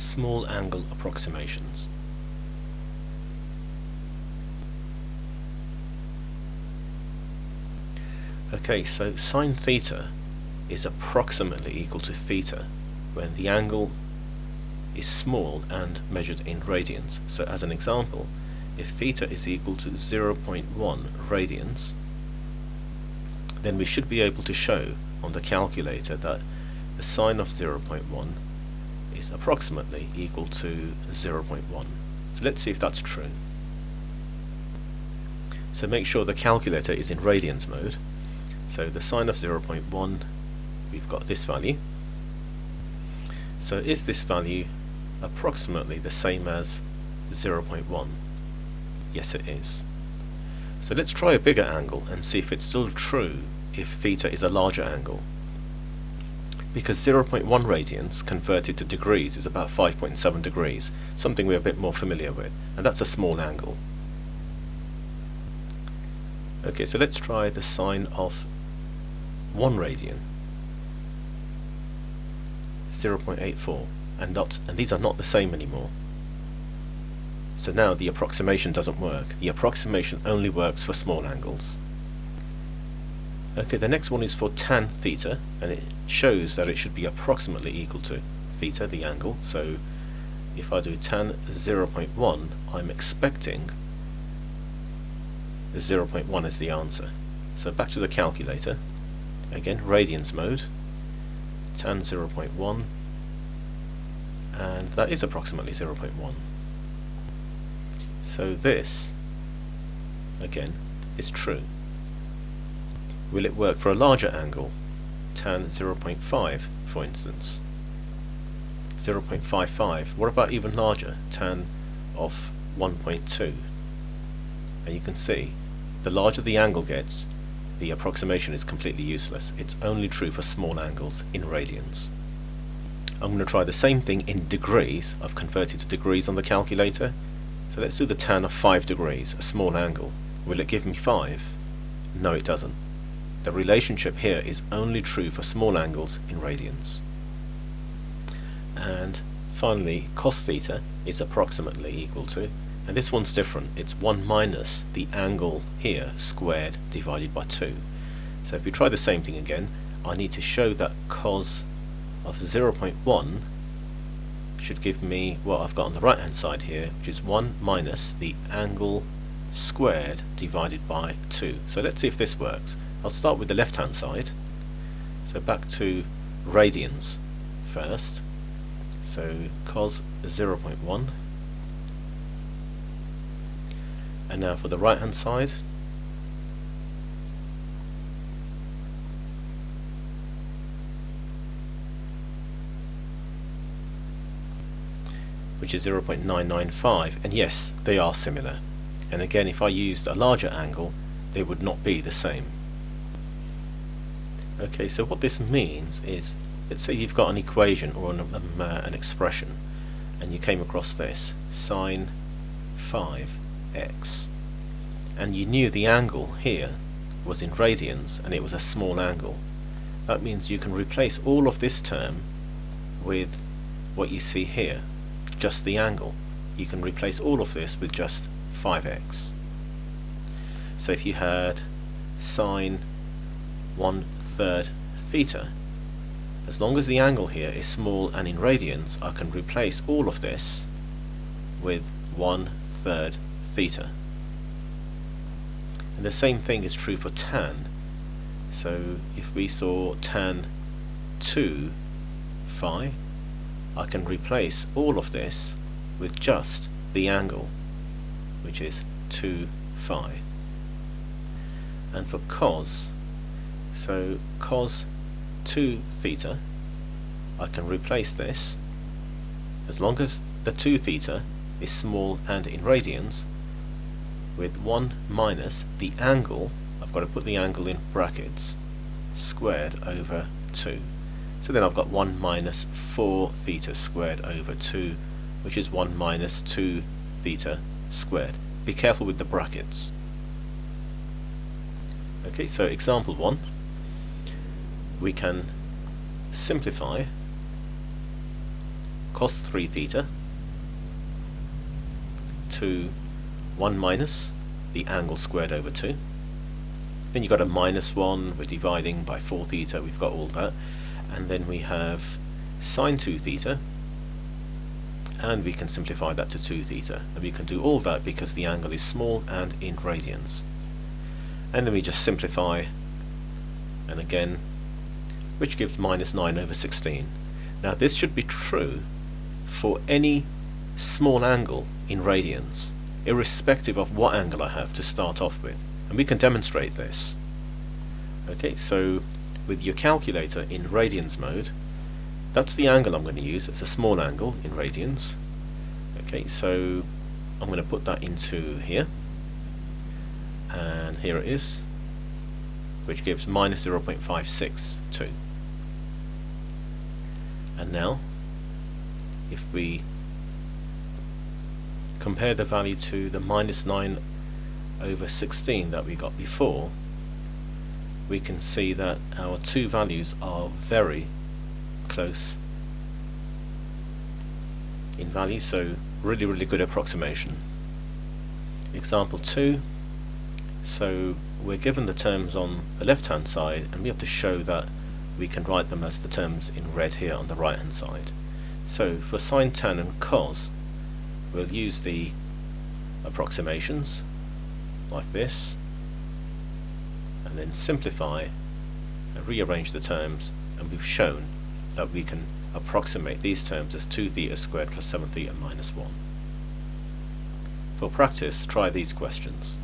Small angle approximations. Okay, so sine theta is approximately equal to theta when the angle is small and measured in radians. So as an example, if theta is equal to 0.1 radians, then we should be able to show on the calculator that the sine of 0.1 is approximately equal to 0.1. So let's see if that's true. So make sure the calculator is in radians mode. So the sine of 0.1, we've got this value. So is this value approximately the same as 0.1? Yes, it is. So let's try a bigger angle and see if it's still true if theta is a larger angle. Because 0.1 radians converted to degrees is about 5.7 degrees, something we're a bit more familiar with, and that's a small angle. Okay, so let's try the sine of 1 radian, 0.84, and these are not the same anymore. So now the approximation doesn't work. The approximation only works for small angles. Okay, the next one is for tan theta, and it shows that it should be approximately equal to theta, the angle. So if I do tan 0.1, I'm expecting 0.1 as the answer. So back to the calculator, again radians mode, tan 0.1, and that is approximately 0.1. So this, again, is true. Will it work for a larger angle, tan 0.5 for instance? 0.55. What about even larger, tan of 1.2? And you can see, the larger the angle gets, the approximation is completely useless. It's only true for small angles in radians. I'm going to try the same thing in degrees. I've converted to degrees on the calculator. So let's do the tan of 5 degrees, a small angle. Will it give me 5? No, it doesn't. The relationship here is only true for small angles in radians. And finally, cos theta is approximately equal to, and this one's different, it's 1 minus the angle here squared divided by 2. So if we try the same thing again, I need to show that cos of 0.1 should give me what I've got on the right hand side here, which is 1 minus the angle squared divided by 2. So let's see if this works. I'll start with the left hand side. So back to radians first. So cos 0.1. And now for the right hand side. Which is 0.995, and yes, they are similar. And again, if I used a larger angle, they would not be the same. Okay, so what this means is, let's say you've got an equation or an expression, and you came across this, sine 5x, and you knew the angle here was in radians and it was a small angle. That means you can replace all of this term with what you see here, just the angle. You can replace all of this with just 5x. So if you had sine 1/3 theta, as long as the angle here is small and in radians, I can replace all of this with 1/3 theta. And the same thing is true for tan. So if we saw tan 2 phi, I can replace all of this with just the angle, which is 2 phi. And for cos, so cos 2 theta, I can replace this, as long as the 2 theta is small and in radians, with 1 minus the angle, I've got to put the angle in brackets, squared over 2. So then I've got 1 minus 4 theta squared over 2, which is 1 minus 2 theta squared. Be careful with the brackets. Okay, so example 1, we can simplify cos 3 theta to 1 minus the angle squared over 2. Then you've got a minus 1, we're dividing by 4 theta, we've got all that. And then we have sine 2 theta, and we can simplify that to 2 theta. And we can do all that because the angle is small and in radians. And then we just simplify, and again, which gives minus 9 over 16. Now this should be true for any small angle in radians, irrespective of what angle I have to start off with. And we can demonstrate this. Okay, so with your calculator in radians mode, that's the angle I'm going to use. It's a small angle in radians. Okay, so I'm going to put that into here, and here it is, which gives minus 0.562. And now if we compare the value to the minus 9 over 16 that we got before, we can see that our two values are very close in value, so really good approximation. Example 2, so we're given the terms on the left hand side, and we have to show that we can write them as the terms in red here on the right hand side. So for sine, tan and cos, we'll use the approximations like this, and then simplify and rearrange the terms, and we've shown that we can approximate these terms as 2 theta squared plus 7 theta minus 1. For practice, try these questions.